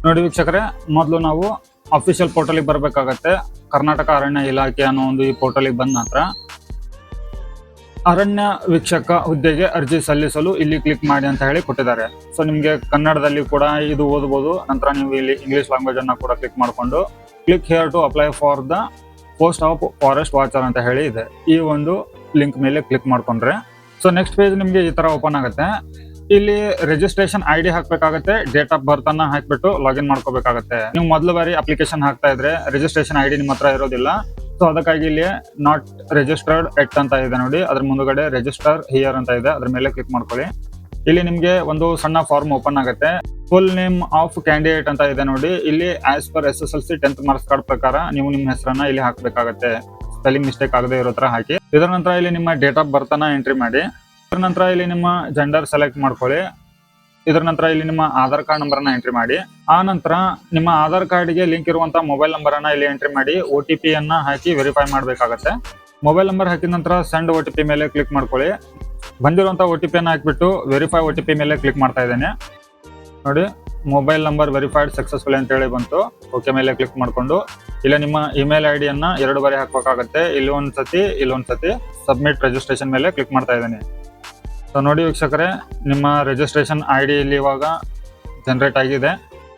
ನೋಡಿ ವೀಕ್ಷಕರೇ, ಮೊದಲು ನಾವು ಅಫಿಷಿಯಲ್ ಪೋರ್ಟಲಿಗೆ ಬರಬೇಕಾಗತ್ತೆ. ಕರ್ನಾಟಕ ಅರಣ್ಯ ಇಲಾಖೆ ಅನ್ನೋ ಒಂದು ಈ ಪೋರ್ಟಲಿಗೆ ಬಂದ ನಂತರ ಅರಣ್ಯ ವೀಕ್ಷಕ ಹುದ್ದೆಗೆ ಅರ್ಜಿ ಸಲ್ಲಿಸಲು ಇಲ್ಲಿ ಕ್ಲಿಕ್ ಮಾಡಿ ಅಂತ ಹೇಳಿ ಕೊಟ್ಟಿದ್ದಾರೆ. ಸೊ ನಿಮಗೆ ಕನ್ನಡದಲ್ಲಿ ಕೂಡ ಇದು ಓದಬಹುದು. ನಂತರ ನೀವು ಇಲ್ಲಿ ಇಂಗ್ಲಿಷ್ ಲ್ಯಾಂಗ್ವೇಜ್ ಅನ್ನ ಕೂಡ ಕ್ಲಿಕ್ ಮಾಡಿಕೊಂಡು click here to apply for the post of forest watcher ಅಂತ ಹೇಳಿ ಇದೆ. ಈ ಒಂದು ಲಿಂಕ್ ಮೇಲೆ ಕ್ಲಿಕ್ ಮಾಡ್ಕೊಂಡ್ರೆ ಸೊ ನೆಕ್ಸ್ಟ್ ಪೇಜ್ ನಿಮಗೆ ಈ ತರ ಓಪನ್ ಆಗುತ್ತೆ. ಇಲ್ಲಿ ರಿಜಿಸ್ಟ್ರೇಷನ್ ಐಡಿ ಹಾಕ್ಬೇಕಾಗತ್ತೆ, ಡೇಟ್ ಆಫ್ ಬರ್ತ್ ಅನ್ನ ಹಾಕ್ಬಿಟ್ಟು ಲಾಗಿನ್ ಮಾಡ್ಕೋಬೇಕಾಗತ್ತೆ. ನೀವು ಮೊದಲು ಬಾರಿ ಅಪ್ಲಿಕೇಶನ್ ಹಾಕ್ತಾ ಇದ್ರೆ ರಿಜಿಸ್ಟ್ರೇಷನ್ ಐಡಿ ನಿಮ್ಮ ಹತ್ರ ಇರೋದಿಲ್ಲ. ಸೊ ಅದಕ್ಕಾಗಿ ಇಲ್ಲಿ ನಾಟ್ ರಿಜಿಸ್ಟರ್ಡ್ ಎಟ್ ಅಂತ ಇದೆ ನೋಡಿ, ಅದ್ರ ಮುಂದುಗಡೆ ರಿಜಿಸ್ಟರ್ ಹಿಯರ್ ಅಂತ ಇದೆ, ಅದ್ರ ಮೇಲೆ ಕ್ಲಿಕ್ ಮಾಡ್ಕೊಳ್ಳಿ. ಇಲ್ಲಿ ನಿಮ್ಗೆ ಒಂದು ಸಣ್ಣ ಫಾರ್ಮ್ ಓಪನ್ ಆಗುತ್ತೆ. ಫುಲ್ ನೇಮ್ ಆಫ್ ಕ್ಯಾಂಡಿಡೇಟ್ ಅಂತ ಇದೆ ನೋಡಿ, ಇಲ್ಲಿ as per SSLC 10th marks card ಪ್ರಕಾರ ನೀವು ನಿಮ್ಮ ಹೆಸರನ್ನ ಇಲ್ಲಿ ಹಾಕ್ಬೇಕಾಗತ್ತೆ. ಸ್ಪೆಲ್ಲಿಂಗ್ ಮಿಸ್ಟೇಕ್ ಆಗದೆ ಇರೋ ತರ ಹಾಕಿ. ಇದರ ನಂತರ ಇಲ್ಲಿ ನಿಮ್ಮ ಡೇಟ್ ಆಫ್ ಬರ್ತ್ ಅನ್ನ ಎಂಟ್ರಿ ಮಾಡಿ. ಇದರ ನಂತರ ಇಲ್ಲಿ ನಿಮ್ಮ ಜೆಂಡರ್ ಸೆಲೆಕ್ಟ್ ಮಾಡ್ಕೊಳ್ಳಿ. ಇದರ ನಂತರ ಇಲ್ಲಿ ನಿಮ್ಮ ಆಧಾರ್ ಕಾರ್ಡ್ ನಂಬರ್ ಅನ್ನ ಎಂಟ್ರಿ ಮಾಡಿ. ಆ ನಂತರ ನಿಮ್ಮ ಆಧಾರ್ ಕಾರ್ಡ್ಗೆ ಲಿಂಕ್ ಇರುವಂತಹ ಮೊಬೈಲ್ ನಂಬರ್ ಅನ್ನ ಇಲ್ಲಿ ಎಂಟ್ರಿ ಮಾಡಿ OTP ಅನ್ನ ಹಾಕಿ ವೆರಿಫೈ ಮಾಡಬೇಕಾಗತ್ತೆ. ಮೊಬೈಲ್ ನಂಬರ್ ಹಾಕಿದ ನಂತರ ಸೆಂಡ್ OTP ಮೇಲೆ ಕ್ಲಿಕ್ ಮಾಡ್ಕೊಳ್ಳಿ. ಬಂದಿರುವಂತ OTP ಅನ್ನ ಹಾಕ್ಬಿಟ್ಟು ವೆರಿಫೈ OTP ಮೇಲೆ ಕ್ಲಿಕ್ ಮಾಡ್ತಾ ಇದ್ದೇನೆ ನೋಡಿ. ಮೊಬೈಲ್ ನಂಬರ್ ವೆರಿಫೈಡ್ ಸಕ್ಸಸ್ಫುಲ್ ಅಂತ ಹೇಳಿ ಬಂತು. ಓಕೆ ಮೇಲೆ ಕ್ಲಿಕ್ ಮಾಡ್ಕೊಂಡು ಇಲ್ಲ ನಿಮ್ಮ ಇಮೇಲ್ ID ಅನ್ನ 2 ಬಾರಿ ಹಾಕ್ಬೇಕಾಗತ್ತೆ. ಇಲ್ಲಿ ಒಂದ್ಸತಿ ಸಬ್ಮಿಟ್ ರಿಜಿಸ್ಟ್ರೇಷನ್ ಮೇಲೆ ಕ್ಲಿಕ್ ಮಾಡ್ತಾ ಇದ್ದೇನೆ. ಸೊ ನೋಡಿ ವೀಕ್ಷಕರೇ, ನಿಮ್ಮ ರಿಜಿಸ್ಟ್ರೇಷನ್ ID ಇಲ್ಲಿ ಇವಾಗ ಜನರೇಟ್ ಆಗಿದೆ.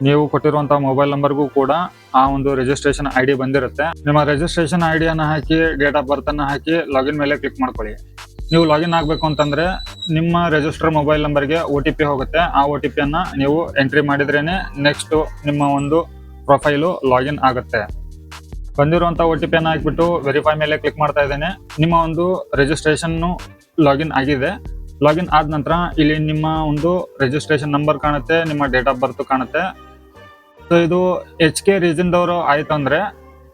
ನೀವು ಕೊಟ್ಟಿರುವಂತ ಮೊಬೈಲ್ ನಂಬರ್ಗೂ ಕೂಡ ಆ ಒಂದು ರಿಜಿಸ್ಟ್ರೇಷನ್ ID ಬಂದಿರುತ್ತೆ. ನಿಮ್ಮ ರಿಜಿಸ್ಟ್ರೇಷನ್ ID ಅನ್ನ ಹಾಕಿ ಡೇಟ್ ಆಫ್ ಬರ್ತ್ ಅನ್ನ ಹಾಕಿ ಲಾಗಿನ್ ಮೇಲೆ ಕ್ಲಿಕ್ ಮಾಡ್ಕೊಳ್ಳಿ. ನೀವು ಲಾಗಿನ್ ಆಗಬೇಕು ಅಂತಂದ್ರೆ ನಿಮ್ಮ ರಿಜಿಸ್ಟರ್ ಮೊಬೈಲ್ ನಂಬರ್ಗೆ OTP ಹೋಗುತ್ತೆ. ಆ OTP ಅನ್ನ ನೀವು ಎಂಟ್ರಿ ಮಾಡಿದ್ರೇನೆ ನೆಕ್ಸ್ಟ್ ನಿಮ್ಮ ಒಂದು ಪ್ರೊಫೈಲು ಲಾಗಿನ್ ಆಗುತ್ತೆ. ಬಂದಿರುವಂತ OTP ಅನ್ನ ಹಾಕ್ಬಿಟ್ಟು ವೆರಿಫೈ ಮೇಲೆ ಕ್ಲಿಕ್ ಮಾಡ್ತಾ ಇದ್ದೇನೆ. ನಿಮ್ಮ ಒಂದು ರಿಜಿಸ್ಟ್ರೇಷನ್ ಲಾಗಿನ್ ಆಗಿದೆ. ಲಾಗಿನ್ ಆದ ನಂತರ ಇಲ್ಲಿ ನಿಮ್ಮ ಒಂದು ರಿಜಿಸ್ಟ್ರೇಷನ್ ನಂಬರ್ ಕಾಣುತ್ತೆ, ನಿಮ್ಮ ಡೇಟ್ ಆಫ್ ಬರ್ತ್ ಕಾಣುತ್ತೆ. ಸೊ ಇದು HK ರೀಜನ್ ದವರು ಆಯ್ತು ಅಂದ್ರೆ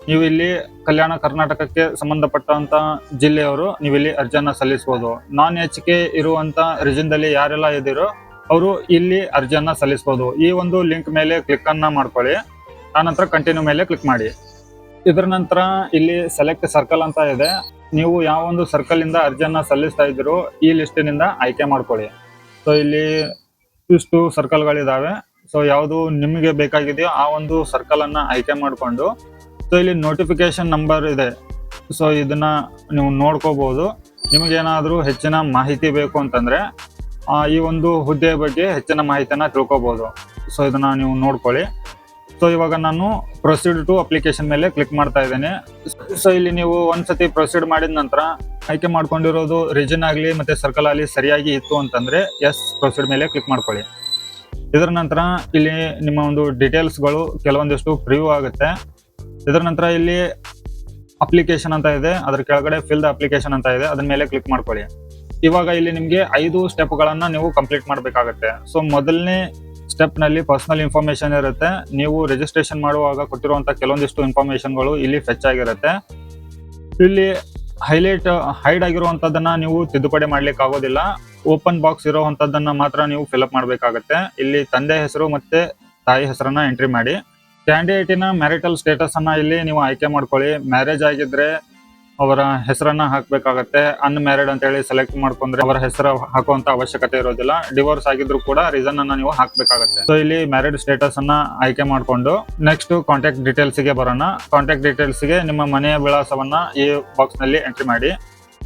ನೀವು ಇಲ್ಲಿ ಕಲ್ಯಾಣ ಕರ್ನಾಟಕಕ್ಕೆ ಸಂಬಂಧಪಟ್ಟಂತ ಜಿಲ್ಲೆಯವರು ನೀವು ಇಲ್ಲಿ ಅರ್ಜಿಯನ್ನ ಸಲ್ಲಿಸಬಹುದು. ನಾನ್ HK ಇರುವಂತ ರೀಜನ್ದಲ್ಲಿ ಯಾರೆಲ್ಲ ಇದ್ದೀರೋ ಅವರು ಇಲ್ಲಿ ಅರ್ಜಿಯನ್ನ ಸಲ್ಲಿಸಬಹುದು. ಈ ಒಂದು ಲಿಂಕ್ ಮೇಲೆ ಕ್ಲಿಕ್ ಅನ್ನ ಮಾಡ್ಕೊಳ್ಳಿ. ಆನಂತರ ಕಂಟಿನ್ಯೂ ಮೇಲೆ ಕ್ಲಿಕ್ ಮಾಡಿ. ಇದರ ನಂತರ ಇಲ್ಲಿ ಸೆಲೆಕ್ಟ್ ಸರ್ಕಲ್ ಅಂತ ಇದೆ. ನೀವು ಯಾವ ಒಂದು ಸರ್ಕಲ್ ಇಂದ ಅರ್ಜಿಯನ್ನ ಸಲ್ಲಿಸ್ತಾ ಇದ್ದೀರೋ ಈ ಲಿಸ್ಟಿನಿಂದ ಆಯ್ಕೆ ಮಾಡ್ಕೊಳ್ಳಿ. ಸೊ ಇಲ್ಲಿ ಇಷ್ಟು ಸರ್ಕಲ್ಗಳಿದಾವೆ. ಸೊ ಯಾವುದು ನಿಮಗೆ ಬೇಕಾಗಿದೆಯೋ ಆ ಒಂದು ಸರ್ಕಲ್ ಅನ್ನ ಆಯ್ಕೆ ಮಾಡಿಕೊಂಡು ಸೊ ಇಲ್ಲಿ ನೋಟಿಫಿಕೇಶನ್ ನಂಬರ್ ಇದೆ. ಸೊ ಇದನ್ನ ನೀವು ನೋಡ್ಕೋಬಹುದು. ನಿಮಗೇನಾದ್ರೂ ಹೆಚ್ಚಿನ ಮಾಹಿತಿ ಬೇಕು ಅಂತಂದ್ರೆ ಈ ಒಂದು ಹುದ್ದೆಯ ಬಗ್ಗೆ ಹೆಚ್ಚಿನ ಮಾಹಿತಿಯನ್ನ ತಿಳ್ಕೊಬಹುದು. ಸೊ ಇದನ್ನ ನೀವು ನೋಡ್ಕೊಳ್ಳಿ. ಸೊ ಇವಾಗ ನಾನು ಪ್ರೊಸೀಡ್ ಟು ಅಪ್ಲಿಕೇಶನ್ ಮೇಲೆ ಕ್ಲಿಕ್ ಮಾಡ್ತಾ ಇದ್ದೇನೆ. ಸೊ ಇಲ್ಲಿ ನೀವು ಒಂದ್ಸತಿ ಪ್ರೊಸೀಡ್ ಮಾಡಿದ ನಂತರ ಆಯ್ಕೆ ಮಾಡ್ಕೊಂಡಿರೋದು ರೀಜನ್ ಆಗಲಿ ಮತ್ತೆ ಸರ್ಕಲ್ ಆಗಲಿ ಸರಿಯಾಗಿ ಇತ್ತು ಅಂತಂದ್ರೆ ಎಸ್ ಪ್ರೊಸೀಡ್ ಮೇಲೆ ಕ್ಲಿಕ್ ಮಾಡ್ಕೊಳ್ಳಿ. ಇದರ ನಂತರ ಇಲ್ಲಿ ನಿಮ್ಮ ಒಂದು ಡೀಟೇಲ್ಸ್ಗಳು ಕೆಲವೊಂದಿಷ್ಟು ಪ್ರಿವ್ಯೂ ಆಗುತ್ತೆ. ಇದರ ನಂತರ ಇಲ್ಲಿ ಅಪ್ಲಿಕೇಶನ್ ಅಂತ ಇದೆ, ಅದ್ರ ಕೆಳಗಡೆ ಫಿಲ್ ದ ಅಪ್ಲಿಕೇಶನ್ ಅಂತ ಇದೆ, ಅದ್ರ ಮೇಲೆ ಕ್ಲಿಕ್ ಮಾಡ್ಕೊಳ್ಳಿ. ಇವಾಗ ಇಲ್ಲಿ ನಿಮ್ಗೆ 5 ಸ್ಟೆಪ್ಗಳನ್ನ ನೀವು ಕಂಪ್ಲೀಟ್ ಮಾಡ್ಬೇಕಾಗತ್ತೆ. ಸೊ ಮೊದಲನೇ ಸ್ಟೆಪ್ ನಲ್ಲಿ ಪರ್ಸನಲ್ ಇನ್ಫಾರ್ಮೇಶನ್ ಇರುತ್ತೆ. ನೀವು ರಿಜಿಸ್ಟ್ರೇಷನ್ ಮಾಡುವಾಗ ಕೊಟ್ಟಿರುವಂತ ಕೆಲವೊಂದಿಷ್ಟು ಇನ್ಫಾರ್ಮೇಶನ್ಗಳು ಇಲ್ಲಿ ಫೆಚ್ ಆಗಿರುತ್ತೆ. ಇಲ್ಲಿ ಹೈಡ್ ಆಗಿರುವಂತದನ್ನ ನೀವು ತಿದ್ದುಪಡಿ ಮಾಡ್ಲಿಕ್ಕೆ ಆಗೋದಿಲ್ಲ. ಓಪನ್ ಬಾಕ್ಸ್ ಇರುವಂತದನ್ನ ಮಾತ್ರ ನೀವು ಫಿಲ್ಅಪ್ ಮಾಡ್ಬೇಕಾಗತ್ತೆ. ಇಲ್ಲಿ ತಂದೆ ಹೆಸರು ಮತ್ತೆ ತಾಯಿ ಹೆಸರನ್ನ ಎಂಟ್ರಿ ಮಾಡಿ. ಕ್ಯಾಂಡಿಡೇಟಿನ ಮ್ಯಾರಿಟಲ್ ಸ್ಟೇಟಸ್ ಅನ್ನ ಇಲ್ಲಿ ನೀವು ಆಯ್ಕೆ ಮಾಡ್ಕೊಳ್ಳಿ. ಮ್ಯಾರೇಜ್ ಆಗಿದ್ರೆ ಅವರ ಹೆಸರನ್ನ ಹಾಕ್ಬೇಕಾಗತ್ತೆ. ಅನ್ಮ್ಯಾರಿಡ್ ಅಂತ ಹೇಳಿ ಸೆಲೆಕ್ಟ್ ಮಾಡ್ಕೊಂಡ್ರೆ ಅವರ ಹೆಸರು ಹಾಕುವಂತ ಅವಶ್ಯಕತೆ ಇರೋದಿಲ್ಲ. ಡಿವೋರ್ಸ್ ಆಗಿದ್ರು ಕೂಡ ರೀಸನ್ ಅನ್ನ ನೀವು ಹಾಕ್ಬೇಕಾಗತ್ತೆ. ಸೊ ಇಲ್ಲಿ ಮ್ಯಾರಿಡ್ ಸ್ಟೇಟಸ್ ಅನ್ನ ಆಯ್ಕೆ ಮಾಡ್ಕೊಂಡು ನೆಕ್ಸ್ಟ್ ಕಾಂಟ್ಯಾಕ್ಟ್ ಡೀಟೇಲ್ಸ್ ಗೆ ಬರೋಣ. ಕಾಂಟ್ಯಾಕ್ಟ್ ಡೀಟೇಲ್ಸ್ ಗೆ ನಿಮ್ಮ ಮನೆಯ ವಿಳಾಸವನ್ನ ಈ ಬಾಕ್ಸ್ ನಲ್ಲಿ ಎಂಟ್ರಿ ಮಾಡಿ.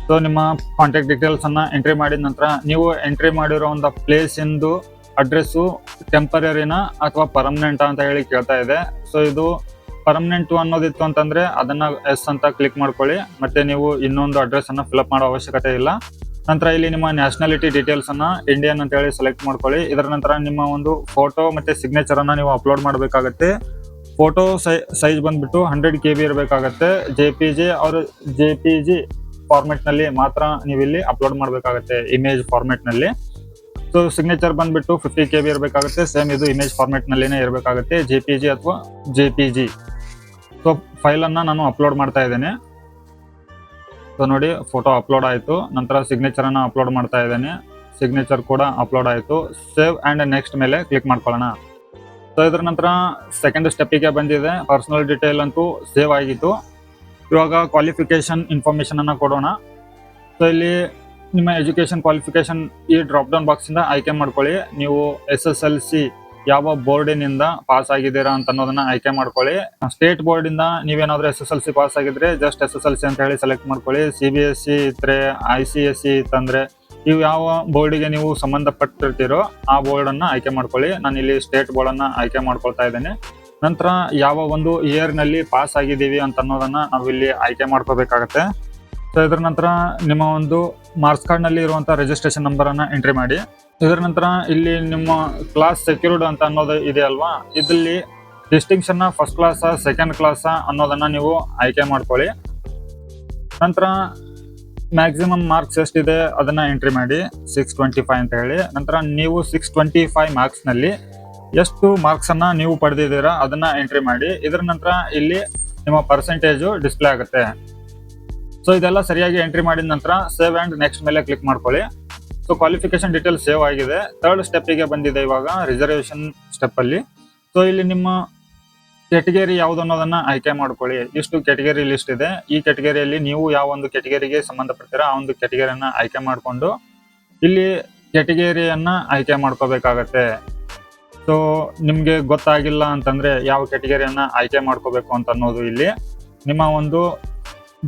ಸೊ ನಿಮ್ಮ ಕಾಂಟ್ಯಾಕ್ಟ್ ಡೀಟೇಲ್ಸ್ ಅನ್ನ ಎಂಟ್ರಿ ಮಾಡಿದ ನಂತರ ನೀವು ಎಂಟ್ರಿ ಮಾಡಿರೋ ಒಂದು ಪ್ಲೇಸ್ ಇಂದು ಅಡ್ರೆಸ್ಸು ಟೆಂಪರರಿನ ಅಥವಾ ಪರ್ಮನೆಂಟ್ ಅಂತ ಹೇಳಿ ಕೇಳ್ತಾ ಇದೆ. ಸೊ ಇದು ಪರ್ಮನೆಂಟ್ ಅನ್ನೋದಿತ್ತು ಅಂತಂದ್ರೆ ಅದನ್ನ ಎಸ್ ಅಂತ ಕ್ಲಿಕ್ ಮಾಡ್ಕೊಳ್ಳಿ. ಮತ್ತೆ ನೀವು ಇನ್ನೊಂದು ಅಡ್ರೆಸ್ ಅನ್ನ ಫಿಲ್ಅಪ್ ಮಾಡೋ ಅವಶ್ಯಕತೆ ಇಲ್ಲ. ನಂತರ ಇಲ್ಲಿ ನಿಮ್ಮ ನ್ಯಾಷನಾಲಿಟಿ ಡೀಟೇಲ್ಸ್ ಅನ್ನ ಇಂಡಿಯನ್ ಅಂತ ಹೇಳಿ ಸೆಲೆಕ್ಟ್ ಮಾಡ್ಕೊಳ್ಳಿ. ಇದರ ನಂತರ ನಿಮ್ಮ ಒಂದು ಫೋಟೋ ಮತ್ತೆ ಸಿಗ್ನೇಚರ್ ಅನ್ನ ನೀವು ಅಪ್ಲೋಡ್ ಮಾಡಬೇಕಾಗತ್ತೆ. ಫೋಟೋ ಸೈಜ್ ಬಂದ್ಬಿಟ್ಟು 100 KB ಇರಬೇಕಾಗತ್ತೆ. JPG ಫಾರ್ಮೆಟ್ ನಲ್ಲಿ ಮಾತ್ರ ನೀವು ಇಲ್ಲಿ ಅಪ್ಲೋಡ್ ಮಾಡಬೇಕಾಗತ್ತೆ, ಇಮೇಜ್ ಫಾರ್ಮೆಟ್ ನಲ್ಲಿ. ಸೊ ಸಿಗ್ನೇಚರ್ ಬಂದ್ಬಿಟ್ಟು 50 KB ಇರಬೇಕಾಗುತ್ತೆ. ಸೇಮ್ ಇದು ಇಮೇಜ್ ಫಾರ್ಮೆಟ್ ನಲ್ಲಿನೇ ಇರಬೇಕಾಗುತ್ತೆ, JPG ಅಥವಾ JPG. ಸೊ ಫೈಲ್ ಅನ್ನ ನಾನು ಅಪ್ಲೋಡ್ ಮಾಡ್ತಾ ಇದ್ದೇನೆ. ಸೊ ನೋಡಿ ಫೋಟೋ ಅಪ್ಲೋಡ್ ಆಯ್ತು. ನಂತರ ಸಿಗ್ನೇಚರ್ ಅನ್ನ ಅಪ್ಲೋಡ್ ಮಾಡ್ತಾ ಇದ್ದೇನೆ. ಸಿಗ್ನೇಚರ್ ಕೂಡ ಅಪ್ಲೋಡ್ ಆಯ್ತು. ಸೇವ್ ಅಂಡ್ ನೆಕ್ಸ್ಟ್ ಮೇಲೆ ಕ್ಲಿಕ್ ಮಾಡ್ಕೊಳ್ಳೋಣ. ಸೊ ಇದರ ನಂತರ ಸೆಕೆಂಡ್ ಸ್ಟೆಪ್ಪಿಗೆ ಬಂದಿದೆ. ಪರ್ಸನಲ್ ಡೀಟೇಲ್ ಅಂತೂ ಸೇವ್ ಆಗಿತ್ತು. ಇವಾಗ ಕ್ವಾಲಿಫಿಕೇಶನ್ ಇನ್ಫಾರ್ಮೇಶನ್ ಅನ್ನ ಕೊಡೋಣ. ಸೊ ಇಲ್ಲಿ ನಿಮ್ಮ ಎಜುಕೇಶನ್ ಕ್ವಾಲಿಫಿಕೇಶನ್ ಈ ಡ್ರಾಪ್ ಡೌನ್ ಬಾಕ್ಸ್ ಇಂದ ಆಯ್ಕೆ ಮಾಡ್ಕೊಳ್ಳಿ. ನೀವು SSLC ಯಾವ ಬೋರ್ಡಿನಿಂದ ಪಾಸ್ ಆಗಿದ್ದೀರಾ ಅಂತ ಅನ್ನೋದನ್ನ ಆಯ್ಕೆ ಮಾಡ್ಕೊಳ್ಳಿ. ಸ್ಟೇಟ್ ಬೋರ್ಡ್ ಇಂದ ನೀವೇನಾದ್ರೂ SSLC ಪಾಸ್ ಆಗಿದ್ರೆ ಜಸ್ಟ್ SSLC ಅಂತ ಹೇಳಿ ಸೆಲೆಕ್ಟ್ ಮಾಡ್ಕೊಳ್ಳಿ. CBSE ಇದ್ರೆ, ICSE ಇತ್ತಂದ್ರೆ, ಇವು ಯಾವ ಬೋರ್ಡಿಗೆ ನೀವು ಸಂಬಂಧಪಟ್ಟಿರ್ತೀರೋ ಆ ಬೋರ್ಡ್ ಅನ್ನ ಆಯ್ಕೆ ಮಾಡ್ಕೊಳ್ಳಿ. ನಾನು ಇಲ್ಲಿ ಸ್ಟೇಟ್ ಬೋರ್ಡ್ ಅನ್ನ ಆಯ್ಕೆ ಮಾಡ್ಕೊಳ್ತಾ ಇದ್ದೇನೆ. ನಂತರ ಯಾವ ಒಂದು ಇಯರ್ ನಲ್ಲಿ ಪಾಸ್ ಆಗಿದ್ದೀವಿ ಅಂತ ಅನ್ನೋದನ್ನ ನಾವಿಲ್ಲಿ ಆಯ್ಕೆ ಮಾಡ್ಕೋಬೇಕಾಗತ್ತೆ. ಸೊ ಇದರ ನಂತರ ನಿಮ್ಮ ಒಂದು ಮಾರ್ಕ್ಸ್ ಕಾರ್ಡ್ ನಲ್ಲಿ ಇರುವಂತಹ ರಿಜಿಸ್ಟ್ರೇಷನ್ ನಂಬರ್ ಅನ್ನ ಎಂಟ್ರಿ ಮಾಡಿ. ಇದರ ನಂತರ ಇಲ್ಲಿ ನಿಮ್ಮ ಕ್ಲಾಸ್ ಸೆಕ್ಯೂರ್ಡ್ ಅಂತ ಅನ್ನೋದು ಇದೆ ಅಲ್ವಾ, ಇದಲ್ಲಿ distinction first class second class ಅನ್ನೋದನ್ನ ನೀವು ಆಯ್ಕೆ ಮಾಡ್ಕೊಳ್ಳಿ. ನಂತರ ಮ್ಯಾಕ್ಸಿಮಮ್ ಮಾರ್ಕ್ಸ್ ಎಷ್ಟಿದೆ ಅದನ್ನ ಎಂಟ್ರಿ ಮಾಡಿ, 625 ಅಂತ ಹೇಳಿ. ನಂತರ ನೀವು 625 ಮಾರ್ಕ್ಸ್ ನಲ್ಲಿ ಎಷ್ಟು ಮಾರ್ಕ್ಸ್ ಅನ್ನ ನೀವು ಪಡೆದಿದ್ದೀರಾ ಅದನ್ನ ಎಂಟ್ರಿ ಮಾಡಿ. ಇದರ ನಂತರ ಇಲ್ಲಿ ನಿಮ್ಮ ಪರ್ಸೆಂಟೇಜು ಡಿಸ್ಪ್ಲೇ ಆಗುತ್ತೆ. ಸೊ ಇದೆಲ್ಲ ಸರಿಯಾಗಿ ಎಂಟ್ರಿ ಮಾಡಿದ ನಂತರ ಸೇವ್ ಅಂಡ್ ನೆಕ್ಸ್ಟ್ ಮೇಲೆ ಕ್ಲಿಕ್ ಮಾಡ್ಕೊಳ್ಳಿ. ಸೊ ಕ್ವಾಲಿಫಿಕೇಶನ್ ಡೀಟೇಲ್ಸ್ ಸೇವ್ ಆಗಿದೆ. ಥರ್ಡ್ ಸ್ಟೆಪ್ಪಿಗೆ ಬಂದಿದೆ ಇವಾಗ, ರಿಸರ್ವೇಶನ್ ಸ್ಟೆಪ್ ಅಲ್ಲಿ. ಸೊ ಇಲ್ಲಿ ನಿಮ್ಮ ಕೆಟಗರಿ ಯಾವ್ದು ಅನ್ನೋದನ್ನ ಆಯ್ಕೆ ಮಾಡ್ಕೊಳ್ಳಿ. ಇಷ್ಟು ಕೆಟಗರಿ ಲಿಸ್ಟ್ ಇದೆ. ಈ ಕೆಟಗರಿಯಲ್ಲಿ ನೀವು ಯಾವ ಒಂದು ಕೆಟಗರಿಗೆ ಸಂಬಂಧಪಡ್ತೀರಾ ಆ ಒಂದು ಕೆಟಗರಿಯನ್ನ ಆಯ್ಕೆ ಮಾಡಿಕೊಂಡು ಇಲ್ಲಿ ಕೆಟಗರಿಯನ್ನ ಆಯ್ಕೆ ಮಾಡ್ಕೋಬೇಕಾಗತ್ತೆ. ಸೊ ನಿಮ್ಗೆ ಗೊತ್ತಾಗಿಲ್ಲ ಅಂತಂದ್ರೆ ಯಾವ ಕೆಟಗರಿಯನ್ನ ಆಯ್ಕೆ ಮಾಡ್ಕೋಬೇಕು ಅಂತ ಅನ್ನೋದು ಇಲ್ಲಿ ನಿಮ್ಮ ಒಂದು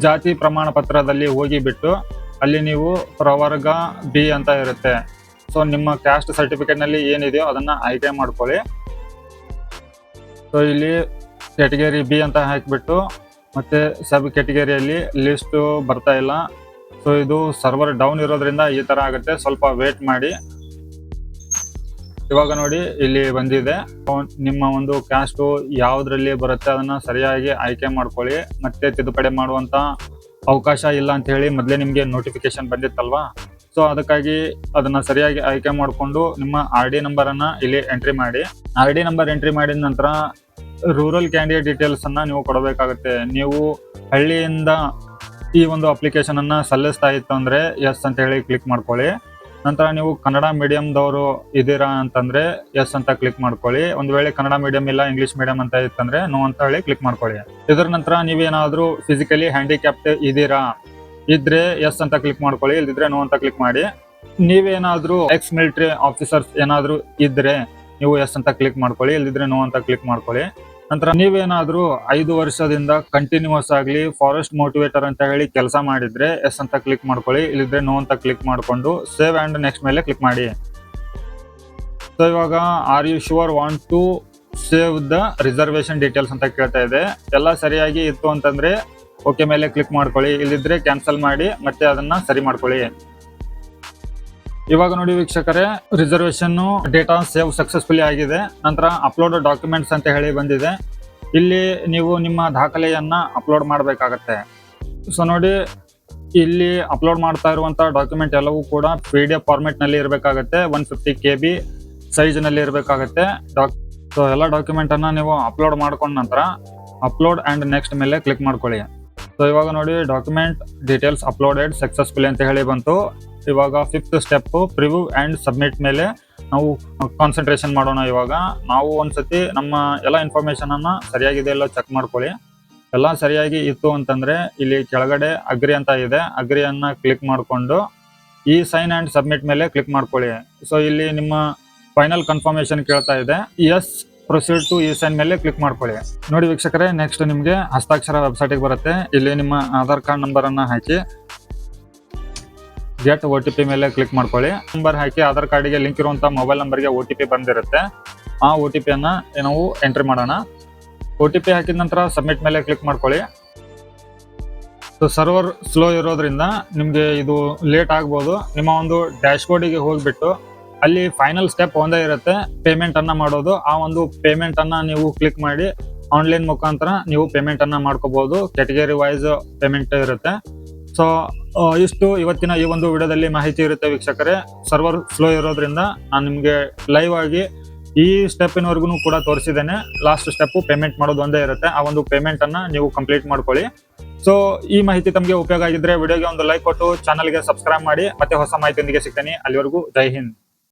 ಜಾತಿ ಪ್ರಮಾಣ ಪತ್ರದಲ್ಲಿ ಹೋಗಿ ಬಿಟ್ಟು ಅಲ್ಲಿ ನೀವು ಪ್ರವರ್ಗ B ಅಂತ ಇರುತ್ತೆ. ಸೊ ನಿಮ್ಮ ಕ್ಯಾಸ್ಟ್ ಸರ್ಟಿಫಿಕೇಟ್ ನಲ್ಲಿ ಏನಿದೆಯೋ ಅದನ್ನ ಆಯ್ಕೆ ಮಾಡ್ಕೊಳ್ಳಿ. ಸೊ ಇಲ್ಲಿ ಕೆಟಗರಿ B ಅಂತ ಹಾಕಿಬಿಟ್ಟು ಮತ್ತೆ ಸಬ್ ಕೆಟಗರಿಯಲ್ಲಿ ಲಿಸ್ಟ್ ಬರ್ತಾ ಇಲ್ಲ. ಸೊ ಇದು ಸರ್ವರ್ ಡೌನ್ ಇರೋದ್ರಿಂದ ಈ ತರ ಆಗುತ್ತೆ, ಸ್ವಲ್ಪ ವೇಟ್ ಮಾಡಿ. ಇವಾಗ ನೋಡಿ ಇಲ್ಲಿ ಬಂದಿದೆ. ನಿಮ್ಮ ಒಂದು ಕ್ಯಾಸ್ಟ್ ಯಾವ್ದ್ರಲ್ಲಿ ಬರುತ್ತೆ ಅದನ್ನ ಸರಿಯಾಗಿ ಆಯ್ಕೆ ಮಾಡ್ಕೊಳ್ಳಿ. ಮತ್ತೆ ತಿದ್ದುಪಡಿ ಮಾಡುವಂತ ಅವಕಾಶ ಇಲ್ಲ ಅಂತ ಹೇಳಿ ಮೊದಲೇ ನಿಮ್ಗೆ ನೋಟಿಫಿಕೇಶನ್ ಬಂದಿತ್ತಲ್ವಾ. ಸೊ ಅದಕ್ಕಾಗಿ ಅದನ್ನ ಸರಿಯಾಗಿ ಆಯ್ಕೆ ಮಾಡಿಕೊಂಡು ನಿಮ್ಮ RD ನಂಬರ್ ಅನ್ನ ಇಲ್ಲಿ ಎಂಟ್ರಿ ಮಾಡಿ. RD ನಂಬರ್ ಎಂಟ್ರಿ ಮಾಡಿದ ನಂತರ ರೂರಲ್ ಕ್ಯಾಂಡಿಡೇಟ್ ಡೀಟೇಲ್ಸ್ ಅನ್ನ ನೀವು ಕೊಡಬೇಕಾಗುತ್ತೆ. ನೀವು ಹಳ್ಳಿಯಿಂದ ಈ ಒಂದು ಅಪ್ಲಿಕೇಶನ್ ಅನ್ನ ಸಲ್ಲಿಸ್ತಾ ಇತ್ತು ಅಂದ್ರೆ ಎಸ್ ಅಂತ ಹೇಳಿ ಕ್ಲಿಕ್ ಮಾಡ್ಕೊಳ್ಳಿ. ನಂತರ ನೀವು ಕನ್ನಡ ಮೀಡಿಯಂದವರು ಇದ್ದೀರಾ ಅಂತಂದ್ರೆ ಎಸ್ ಅಂತ ಕ್ಲಿಕ್ ಮಾಡ್ಕೊಳ್ಳಿ. ಒಂದು ವೇಳೆ ಕನ್ನಡ ಮೀಡಿಯಂ ಇಲ್ಲ ಇಂಗ್ಲಿಷ್ ಮೀಡಿಯಂ ಅಂತ ಇತ್ತಂದ್ರೆ ನೋ ಅಂತ ಹೇಳಿ ಕ್ಲಿಕ್ ಮಾಡ್ಕೊಳ್ಳಿ. ಇದರ ನಂತರ ನೀವೇನಾದ್ರೂ ಫಿಸಿಕಲಿ ಹ್ಯಾಂಡಿಕ್ಯಾಪ್ಟ್ ಇದ್ದೀರಾ ಇದ್ರೆ ಎಸ್ ಅಂತ ಕ್ಲಿಕ್ ಮಾಡ್ಕೊಳ್ಳಿ, ಇಲ್ದಿದ್ರೆ ನೋ ಅಂತ ಕ್ಲಿಕ್ ಮಾಡಿ. ನೀವೇನಾದ್ರೂ ಎಕ್ಸ್ ಮಿಲಿಟರಿ ಆಫೀಸರ್ಸ್ ಏನಾದ್ರೂ ಇದ್ರೆ ನೀವು ಎಸ್ ಅಂತ ಕ್ಲಿಕ್ ಮಾಡ್ಕೊಳ್ಳಿ, ಇಲ್ದಿದ್ರೆ ನೋ ಅಂತ ಕ್ಲಿಕ್ ಮಾಡ್ಕೊಳ್ಳಿ. ನಂತರ ನೀವೇನಾದ್ರೂ 5 ವರ್ಷದಿಂದ ಕಂಟಿನ್ಯೂಸ್ ಆಗ್ಲಿ ಫಾರೆಸ್ಟ್ ಮೋಟಿವೇಟರ್ ಅಂತ ಹೇಳಿ ಕೆಲಸ ಮಾಡಿದ್ರೆ ಎಸ್ ಅಂತ ಕ್ಲಿಕ್ ಮಾಡ್ಕೊಳ್ಳಿ, ಇಲ್ಲಿದ್ರೆ ನೋ ಅಂತ ಕ್ಲಿಕ್ ಮಾಡ್ಕೊಂಡು ಸೇವ್ ಅಂಡ್ ನೆಕ್ಸ್ಟ್ ಮೇಲೆ ಕ್ಲಿಕ್ ಮಾಡಿ. ಸೊ ಇವಾಗ are you sure want to save the reservation details ಅಂತ ಕೇಳ್ತಾ ಇದೆ. ಎಲ್ಲ ಸರಿಯಾಗಿ ಇತ್ತು ಅಂತಂದ್ರೆ ಓಕೆ ಮೇಲೆ ಕ್ಲಿಕ್ ಮಾಡ್ಕೊಳ್ಳಿ, ಇಲ್ಲಿದ್ರೆ ಕ್ಯಾನ್ಸಲ್ ಮಾಡಿ ಮತ್ತೆ ಅದನ್ನ ಸರಿ ಮಾಡ್ಕೊಳ್ಳಿ. ಇವಾಗ ನೋಡಿ ವೀಕ್ಷಕರೇ, ರಿಸರ್ವೇಶನ್ ಡೇಟಾ ಸೇವ್ ಸಕ್ಸಸ್ಫುಲಿ ಆಗಿದೆ. ನಂತರ ಅಪ್ಲೋಡ್ ಡಾಕ್ಯುಮೆಂಟ್ಸ್ ಅಂತ ಹೇಳಿ ಬಂದಿದೆ. ಇಲ್ಲಿ ನೀವು ನಿಮ್ಮ ದಾಖಲೆಯನ್ನ ಅಪ್ಲೋಡ್ ಮಾಡಬೇಕಾಗತ್ತೆ. ಸೊ ನೋಡಿ ಇಲ್ಲಿ ಅಪ್ಲೋಡ್ ಮಾಡ್ತಾ ಇರುವಂತಹ ಡಾಕ್ಯುಮೆಂಟ್ ಎಲ್ಲವೂ ಕೂಡ PDF ಫಾರ್ಮೆಟ್ ನಲ್ಲಿ ಇರಬೇಕಾಗತ್ತೆ, 150 KB ಸೈಜ್ ನಲ್ಲಿ ಇರಬೇಕಾಗತ್ತೆ. ಸೊ ಎಲ್ಲ ಡಾಕ್ಯುಮೆಂಟ್ ಅನ್ನ ನೀವು ಅಪ್ಲೋಡ್ ಮಾಡ್ಕೊಂಡ ನಂತರ ಅಪ್ಲೋಡ್ ಅಂಡ್ ನೆಕ್ಸ್ಟ್ ಮೇಲೆ ಕ್ಲಿಕ್ ಮಾಡ್ಕೊಳ್ಳಿ. ಸೊ ಇವಾಗ ನೋಡಿ ಡಾಕ್ಯುಮೆಂಟ್ ಡೀಟೇಲ್ಸ್ ಅಪ್ಲೋಡೆಡ್ ಸಕ್ಸಸ್ಫುಲಿ ಅಂತ ಹೇಳಿ ಬಂತು. ಇವಾಗ 5th step preview and submit ಮೇಲೆ ನಾವು ಕಾನ್ಸಂಟ್ರೇಷನ್ ಮಾಡೋಣ. ಇವಾಗ ನಾವು ಒಂದ್ಸತಿ ನಮ್ಮ ಎಲ್ಲ ಇನ್ಫಾರ್ಮೇಶನ್ ಅನ್ನ ಸರಿಯಾಗಿದೆ ಎಲ್ಲ ಚೆಕ್ ಮಾಡ್ಕೊಳ್ಳಿ. ಎಲ್ಲ ಸರಿಯಾಗಿ ಇತ್ತು ಅಂತಂದ್ರೆ ಇಲ್ಲಿ ಕೆಳಗಡೆ ಅಗ್ರಿ ಅಂತ ಇದೆ, ಅಗ್ರಿಯನ್ನ ಕ್ಲಿಕ್ ಮಾಡಿಕೊಂಡು ಈ ಸೈನ್ ಅಂಡ್ ಸಬ್ಮಿಟ್ ಮೇಲೆ ಕ್ಲಿಕ್ ಮಾಡ್ಕೊಳ್ಳಿ. ಸೊ ಇಲ್ಲಿ ನಿಮ್ಮ ಫೈನಲ್ ಕನ್ಫರ್ಮೇಶನ್ ಕೇಳ್ತಾ ಇದೆ, ಎಸ್ ಪ್ರೊಸೀಡ್ ಟು ಈ ಸೈನ್ ಮೇಲೆ ಕ್ಲಿಕ್ ಮಾಡ್ಕೊಳ್ಳಿ. ನೋಡಿ ವೀಕ್ಷಕರೇ, ನೆಕ್ಸ್ಟ್ ನಿಮಗೆ ಹಸ್ತಾಕ್ಷರ ವೆಬ್ಸೈಟ್ಗೆ ಬರುತ್ತೆ. ಇಲ್ಲಿ ನಿಮ್ಮ ಆಧಾರ್ ಕಾರ್ಡ್ ನಂಬರ್ ಅನ್ನ ಹಾಕಿ ಗೆಟ್ OTP ಮೇಲೆ ಕ್ಲಿಕ್ ಮಾಡ್ಕೊಳ್ಳಿ. ನಂಬರ್ ಹಾಕಿ ಆಧಾರ್ ಕಾರ್ಡಿಗೆ ಲಿಂಕ್ ಇರುವಂತ ಮೊಬೈಲ್ ನಂಬರ್ಗೆ OTP ಬಂದಿರುತ್ತೆ. ಆ OTP ಅನ್ನ ನಾವು ಎಂಟ್ರಿ ಮಾಡೋಣ. OTP ಹಾಕಿದ ನಂತರ ಸಬ್ಮಿಟ್ ಮೇಲೆ ಕ್ಲಿಕ್ ಮಾಡ್ಕೊಳ್ಳಿ. ಸೊ ಸರ್ವರ್ ಸ್ಲೋ ಇರೋದ್ರಿಂದ ನಿಮ್ಗೆ ಇದು ಲೇಟ್ ಆಗ್ಬೋದು. ನಿಮ್ಮ ಒಂದು ಡ್ಯಾಶ್ ಬೋರ್ಡಿಗೆ ಹೋಗ್ಬಿಟ್ಟು ಅಲ್ಲಿ ಫೈನಲ್ ಸ್ಟೆಪ್ ಒಂದೇ ಇರುತ್ತೆ, ಪೇಮೆಂಟ್ ಅನ್ನ ಮಾಡೋದು. ಆ ಒಂದು ಪೇಮೆಂಟ್ ಅನ್ನ ನೀವು ಕ್ಲಿಕ್ ಮಾಡಿ ಆನ್ಲೈನ್ ಮುಖಾಂತರ ನೀವು ಪೇಮೆಂಟ್ ಅನ್ನ ಮಾಡ್ಕೋಬಹುದು. ಕ್ಯಾಟಗರಿ ವೈಸ್ ಪೇಮೆಂಟ್ ಇರುತ್ತೆ. ಸೊ ಇಷ್ಟು ಇವತ್ತಿನ ಈ ಒಂದು ವಿಡಿಯೋದಲ್ಲಿ ಮಾಹಿತಿ ಇರುತ್ತೆ ವೀಕ್ಷಕರೇ. ಸರ್ವರ್ ಸ್ಲೋ ಇರೋದ್ರಿಂದ ನಾನು ನಿಮ್ಗೆ ಲೈವ್ ಆಗಿ ಈ ಸ್ಟೆಪ್ಪಿನವರೆಗೂ ಕೂಡ ತೋರಿಸಿದ್ದೇನೆ. ಲಾಸ್ಟ್ ಸ್ಟೆಪ್ ಪೇಮೆಂಟ್ ಮಾಡೋದು ಒಂದೇ ಇರುತ್ತೆ. ಆ ಒಂದು ಪೇಮೆಂಟ್ ಅನ್ನ ನೀವು ಕಂಪ್ಲೀಟ್ ಮಾಡ್ಕೊಳ್ಳಿ. ಸೊ ಈ ಮಾಹಿತಿ ತಮಗೆ ಉಪಯೋಗ ಆಗಿದ್ರೆ ವಿಡಿಯೋಗೆ ಒಂದು ಲೈಕ್ ಕೊಟ್ಟು ಚಾನಲ್ಗೆ ಸಬ್ಸ್ಕ್ರೈಬ್ ಮಾಡಿ. ಮತ್ತೆ ಹೊಸ ಮಾಹಿತಿಯೊಂದಿಗೆ ಸಿಗ್ತೀನಿ. ಅಲ್ಲಿವರೆಗೂ ಜೈ ಹಿಂದ್.